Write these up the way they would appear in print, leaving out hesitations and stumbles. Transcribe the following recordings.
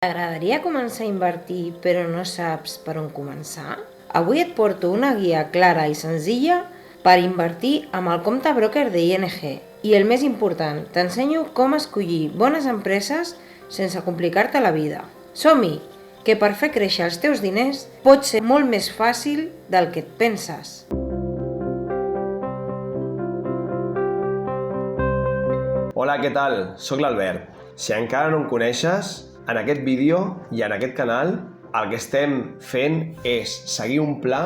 T'agradaria començar a invertir però no saps per on començar? Avui et porto una guia clara i senzilla per invertir amb el compte broker de ING. I el més important, t'ensenyo com escollir bones empreses sense complicar-te la vida. Som-hi, que per fer créixer els teus diners pot ser molt més fàcil del que et penses. Hola, què tal? Soc l'Albert. Si encara no em coneixes, en aquest vídeo i en aquest canal el que estem fent és seguir un pla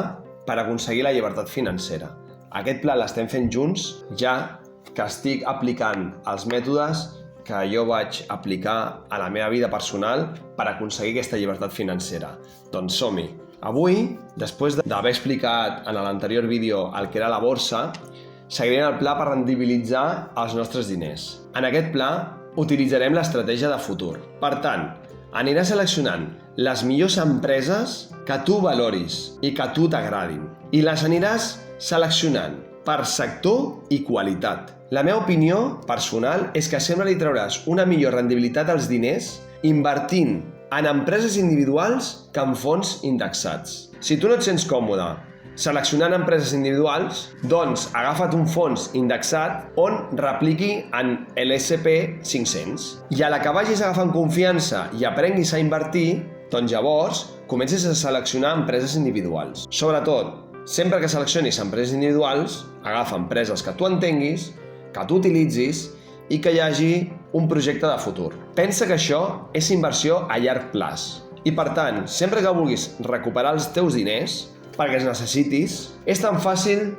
per aconseguir la llibertat financera. Aquest pla l'estem fent junts, ja que estic aplicant els mètodes que jo vaig aplicar a la meva vida personal per aconseguir aquesta llibertat financera. Doncs som-hi! Avui, després d'haver explicat en l'anterior vídeo el que era la borsa, seguirem el pla per rendibilitzar els nostres diners. En aquest pla utilitzarem l'estratègia de futur. Per tant, aniràs seleccionant les millors empreses que tu valoris i que tu t'agradin. I les aniràs seleccionant per sector i qualitat. La meva opinió personal és que sempre li trauràs una millor rendibilitat als diners invertint en empreses individuals que en fons indexats. Si tu no et sents còmode seleccionant empreses individuals, doncs agafa't un fons indexat on repliqui en l'S&P 500. I a la que vagis agafant confiança i aprenguis a invertir, doncs llavors comences a seleccionar empreses individuals. Sobretot, sempre que seleccionis empreses individuals, agafa empreses que tu entenguis, que tu utilitzis i que hi hagi un projecte de futur. Pensa que això és inversió a llarg plaç. I per tant, sempre que vulguis recuperar els teus diners, perquè els necessitis, és tan fàcil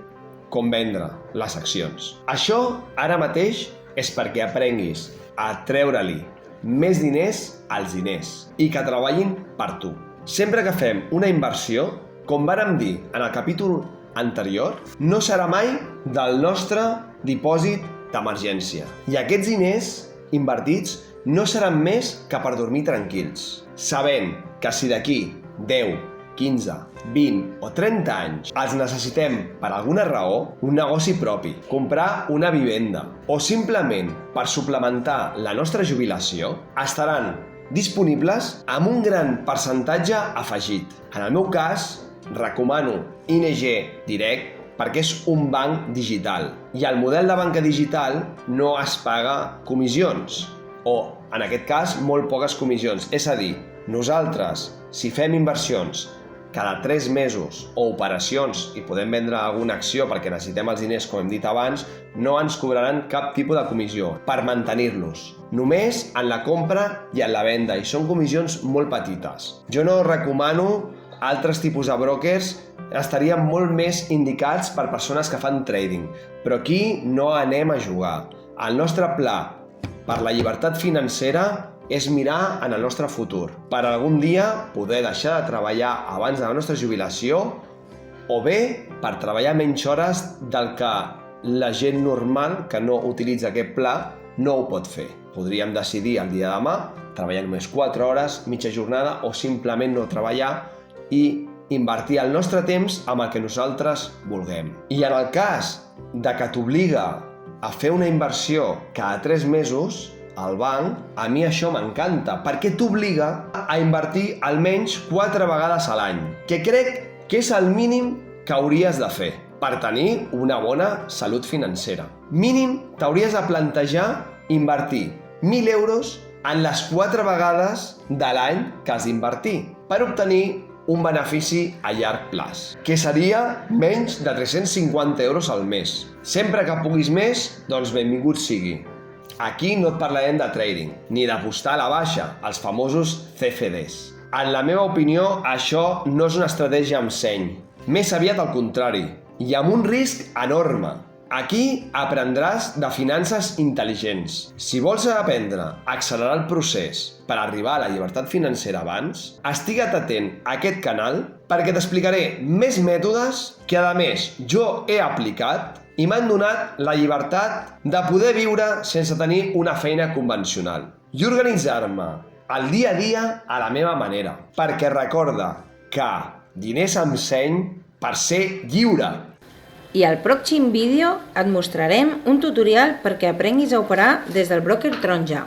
com vendre les accions. Això ara mateix és perquè aprenguis a treure-li més diners als diners i que treballin per tu. Sempre que fem una inversió, com vàrem dir en el capítol anterior, no serà mai del nostre dipòsit d'emergència. I aquests diners invertits no seran més que per dormir tranquils, sabent que si d'aquí 10, 15, 20 o 30 anys els necessitem per alguna raó, un negoci propi, comprar una vivenda o simplement per suplementar la nostra jubilació, estaran disponibles amb un gran percentatge afegit. En el meu cas, recomano ING Direct perquè és un banc digital i el model de banca digital no es paga comissions o, en aquest cas, molt poques comissions. És a dir, nosaltres, si fem inversions cada 3 mesos o operacions i podem vendre alguna acció perquè necessitem els diners, com hem dit abans, no ens cobraran cap tipus de comissió per mantenir-los. Només en la compra i en la venda, i són comissions molt petites. Jo no recomano altres tipus de brokers, estarien molt més indicats per persones que fan trading, però aquí no anem a jugar. El nostre pla per la llibertat financera és mirar en el nostre futur, per algun dia poder deixar de treballar abans de la nostra jubilació o bé per treballar menys hores del que la gent normal que no utilitza aquest pla no ho pot fer. Podríem decidir el dia de demà treballar només 4 hores, mitja jornada o simplement no treballar i invertir el nostre temps amb el que nosaltres vulguem. I en el cas de que t'obliga a fer una inversió cada 3 mesos, al banc, a mi això m'encanta, perquè t'obliga a invertir almenys 4 vegades a l'any, que crec que és el mínim que hauries de fer per tenir una bona salut financera. Mínim t'hauries de plantejar invertir 1.000 euros en les 4 vegades de l'any que has d'invertir per obtenir un benefici a llarg plaç, que seria menys de 350 euros al mes. Sempre que puguis més, doncs benvingut sigui. Aquí no et parlarem de trading, ni d'apostar a la baixa, els famosos CFDs. En la meva opinió, això no és una estratègia amb seny, més aviat al contrari, i amb un risc enorme. Aquí aprendràs de finances intel·ligents. Si vols aprendre a accelerar el procés per arribar a la llibertat financera abans, estigue't atent a aquest canal perquè t'explicaré més mètodes que, a més, jo he aplicat i m'han donat la llibertat de poder viure sense tenir una feina convencional i organitzar-me el dia a dia a la meva manera. Perquè recorda que diners amb seny per ser lliure. I al pròxim vídeo et mostrarem un tutorial perquè aprenguis a operar des del broker taronja.